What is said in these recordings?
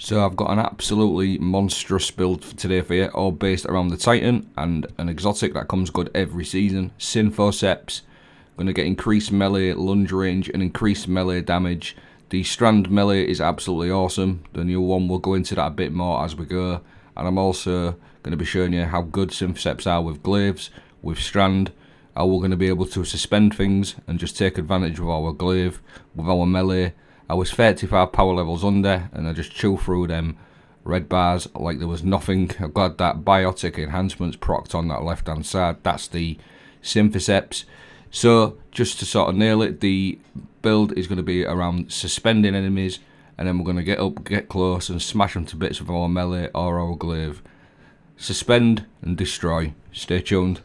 So I've got an absolutely monstrous build for today for you, all based around the Titan and an exotic that comes good every season, Synthoceps. Going to get increased melee, lunge range and increased melee damage. The Strand melee is absolutely awesome. The new one, we'll go into that a bit more as we go. And I'm also going to be showing you how good Synthoceps are with glaives, with Strand, how we're going to be able to suspend things and just take advantage of our glaive, with our melee. I was 35 power levels under and I just chew through them red bars like there was nothing. I've got that biotic enhancements procced on that left hand side. That's the Synthoceps. So just to sort of nail it, the build is going to be around suspending enemies, and then we're going to get up, get close and smash them to bits with our melee or our glaive. Suspend and destroy. Stay tuned.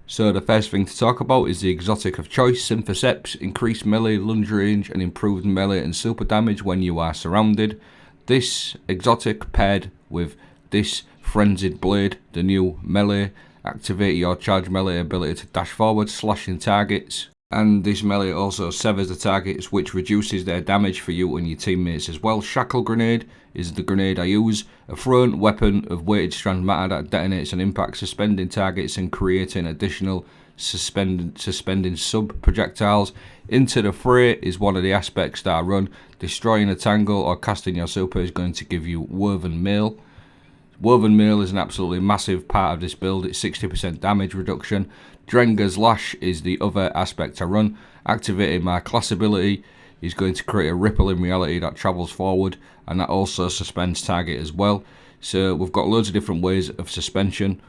So the first thing to talk about is the exotic of choice, Synthoceps. Increased melee, lunge range and improved melee and super damage when you are surrounded. This exotic paired with this frenzied blade, the new melee, activate your charge melee ability to dash forward, slashing targets. And this melee also severs the targets, which reduces their damage for you and your teammates as well. Shackle grenade is the grenade I use. A thrown weapon of weighted strand matter that detonates an impact, suspending targets and creating additional suspending sub-projectiles. Into the fray is one of the aspects that I run. Destroying a tangle or casting your super is going to give you woven mail. Woven mail is an absolutely massive part of this build. It's 60% damage reduction. Drenger's Lash is the other aspect I run. Activating my class ability is going to create a ripple in reality that travels forward, and that also suspends target as well. So we've got loads of different ways of suspension.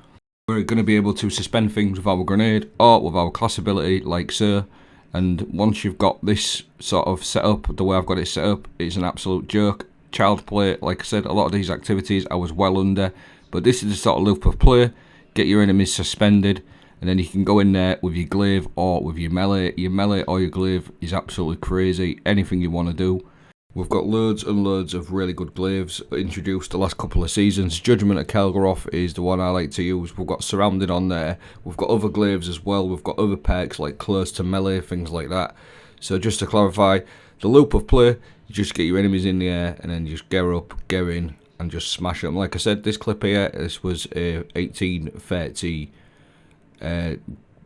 We're going to be able to suspend things with our grenade or with our class ability like so. And once you've got this sort of set up, the way I've got it set up, it's an absolute joke. Child play, like I said, a lot of these activities I was well under, but this is the sort of loop of play. Get your enemies suspended, and then you can go in there with your glaive or with your melee. Your melee or your glaive is absolutely crazy, anything you want to do. We've got loads and loads of really good glaives introduced the last couple of seasons. Judgment of Kelgaroth is the one I like to use. We've got Surrounded on there. We've got other glaives as well. We've got other perks like Close to Melee, things like that. So just to clarify, the loop of play, you just get your enemies in the air and then just get up, get in and just smash them. Like I said, this clip here, this was a 1830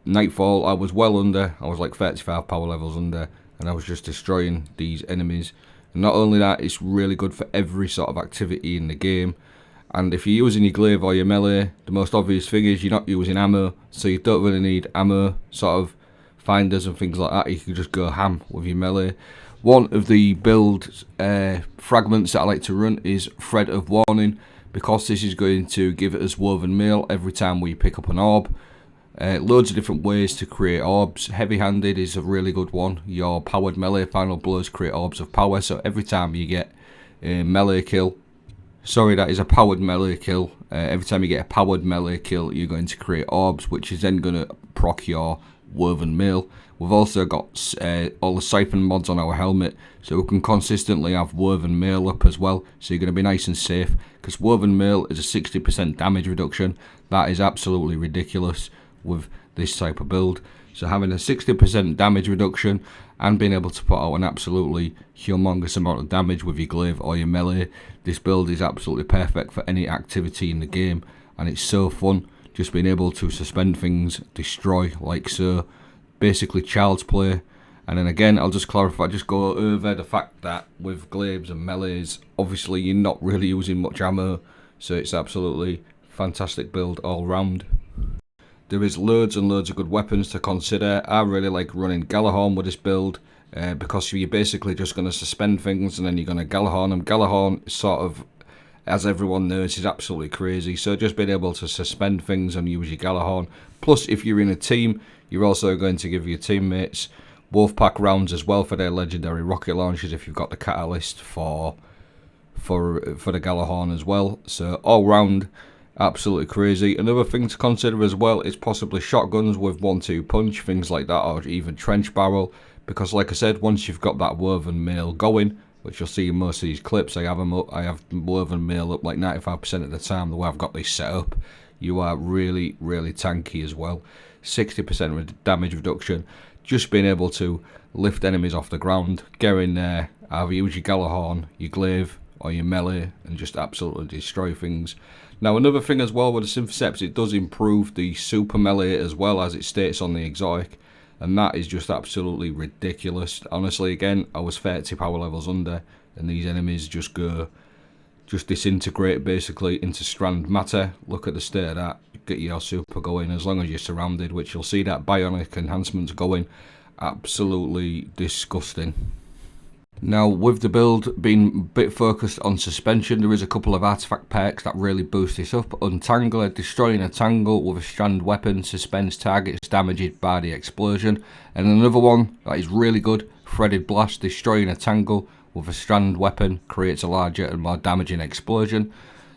Nightfall. I was well under. I was like 35 power levels under, and I was just destroying these enemies. And not only that, it's really good for every sort of activity in the game. And if you're using your glaive or your melee, the most obvious thing is you're not using ammo, so you don't really need ammo sort of finders and things like that. You can just go ham with your melee. One of the build fragments that I like to run is Thread of Warning, because this is going to give us woven mail every time we pick up an orb. Loads of different ways to create orbs. Heavy-handed is a really good one. Your powered melee final blows create orbs of power, so every time you get a melee kill, that is a powered melee kill. Every time you get a powered melee kill, you're going to create orbs, which is then going to proc your woven mail. We've also got all the siphon mods on our helmet, so we can consistently have woven mail up as well, so you're going to be nice and safe, because woven mail is a 60% damage reduction. That is absolutely ridiculous with this type of build. So having a 60% damage reduction and being able to put out an absolutely humongous amount of damage with your glaive or your melee, this build is absolutely perfect for any activity in the game, and it's so fun just being able to suspend things, destroy like so. Basically child's play. And then again, I'll just clarify, just go over the fact that with glaives and melees, obviously you're not really using much ammo, so it's absolutely fantastic build all round. There is loads and loads of good weapons to consider. I really like running Galahorn with this build, because you're basically just going to suspend things and then you're going to Galahorn them. Galahorn is sort of, as everyone knows, is absolutely crazy. So just being able to suspend things and use your Galahorn. Plus, if you're in a team, you're also going to give your teammates Wolfpack rounds as well for their legendary rocket launchers if you've got the catalyst for the Galahorn as well. So all round, absolutely crazy. Another thing to consider as well is possibly shotguns with 1-2 punch, things like that, or even trench barrel, because like I said, once you've got that woven mail going, which you'll see in most of these clips, I have woven mail up like 95% of the time the way I've got this set up. You are really, really tanky as well. 60% damage reduction. Just being able to lift enemies off the ground, get in there, either use your Galahorn, your glaive, or your melee and just absolutely destroy things. Now another thing as well with the Synthoceps, it does improve the super melee as well, as it states on the exotic, and that is just absolutely ridiculous. Honestly, again, I was 30 power levels under, and these enemies just disintegrate basically into strand matter. Look at the state of that. Get your super going as long as you're surrounded, which you'll see that bionic enhancements going. Absolutely disgusting. Now, with the build being a bit focused on suspension, there is a couple of artifact perks that really boost this up. Untangler, destroying a tangle with a strand weapon suspends targets damaged by the explosion. And another one that is really good, Threaded Blast, destroying a tangle with a strand weapon creates a larger and more damaging explosion.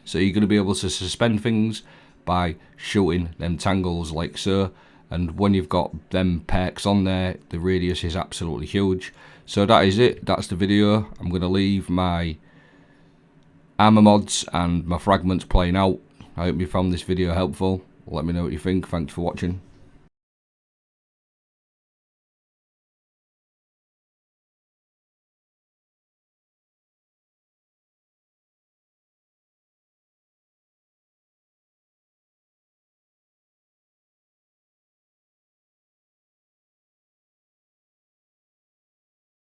So you're going to be able to suspend things by shooting them tangles like so. And when you've got them perks on there, the radius is absolutely huge. So that is it, that's the video. I'm going to leave my armor mods and my fragments playing out. I hope you found this video helpful. Let me know what you think. Thanks for watching.